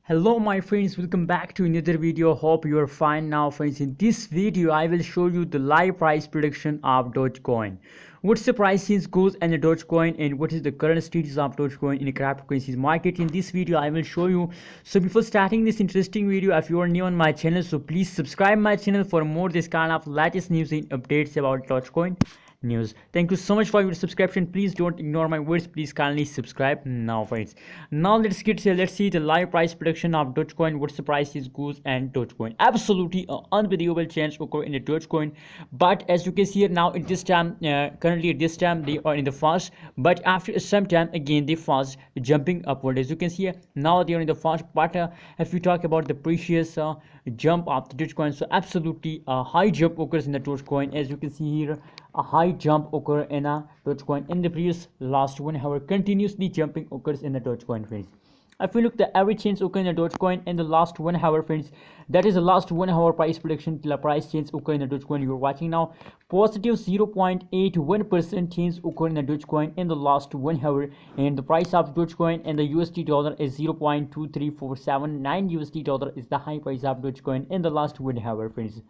Hello my friends, welcome back to another video. Hope you are fine now friends. In this video I will show you the live price prediction of Dogecoin. What's the price change goes in the Dogecoin and what is the current status of Dogecoin in the cryptocurrencies market. In this video I will show you. So before starting this interesting video, if you are new on my channel, so please subscribe my channel for more this kind of latest news and updates about Dogecoin news. Thank you so much for your subscription. Please don't ignore my words. Please kindly subscribe now friends. Now let's see the live price prediction of Dogecoin. What's the price is goes and Dogecoin. Absolutely unbelievable change occur in the Dogecoin, but as you can see here now at this time, currently at this time they are in the fast, but after some time again they fast jumping upward. As you can see here now they are in the fast, but if we talk about the previous jump of the Dogecoin, so absolutely a high jump occurs in the Dogecoin. As you can see here, a high jump occur in a Dogecoin in the previous last 1 hour. Continuously jumping occurs in the Dogecoin friends. If we look the average change occur in the Dogecoin in the last 1 hour friends, that is the last 1 hour price prediction till a price change occur in the Dogecoin you are watching now. Positive 0.81% change occur in the Dogecoin in the last 1 hour, and the price of Dogecoin and the USD dollar is 0.23479 USD dollar is the high price of Dogecoin in the last 1 hour friends.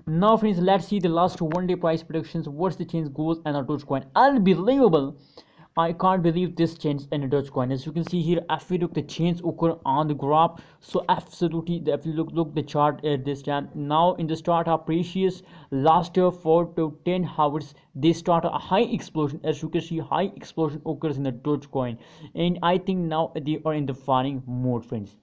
Now friends, let's see the last 1 day price predictions. What's the change goes in the Dogecoin. Unbelievable, I can't believe this change in the Dogecoin. As you can see here, if we look the change occur on the graph, so absolutely if you look the chart at this time now, in the start of previous last 4 to 10 hours they start a high explosion. As you can see, high explosion occurs in the Dogecoin, and I think now they are in the farming mode friends.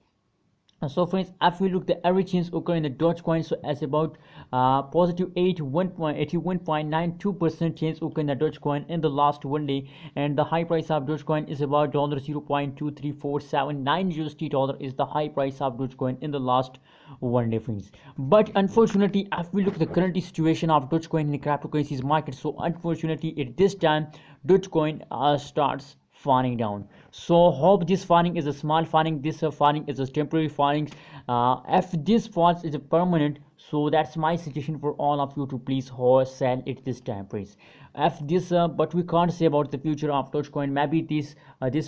So friends, if we look the average change occur in the Dogecoin, so as about positive 81.92% change occur in the Dogecoin in the last 1 day, and the high price of Dogecoin is about $0.23479 USD dollar is the high price of Dogecoin in the last 1 day friends. But unfortunately, if we look at the current situation of Dogecoin in the cryptocurrencies market, so unfortunately at this time Dogecoin starts falling down. So hope this falling is a small falling, this falling is a temporary falling. If this falls is a permanent, so that's my suggestion for all of you to please hold sell it this time please. If this but we can't say about the future of Dogecoin. Maybe this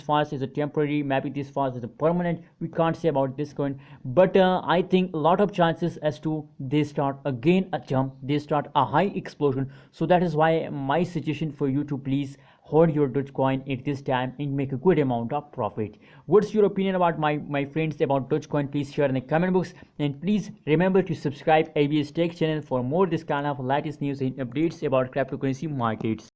falls is a temporary, maybe this falls is a permanent, we can't say about this coin. But I think a lot of chances as to they start again a jump, they start a high explosion. So that is why my suggestion for you to please hold your Dogecoin at this time and make a good amount of profit. What's your opinion about my friends about Dogecoin? Please share in the comment box, and please remember to subscribe ABS Tech channel for more this kind of latest news and updates about cryptocurrency markets.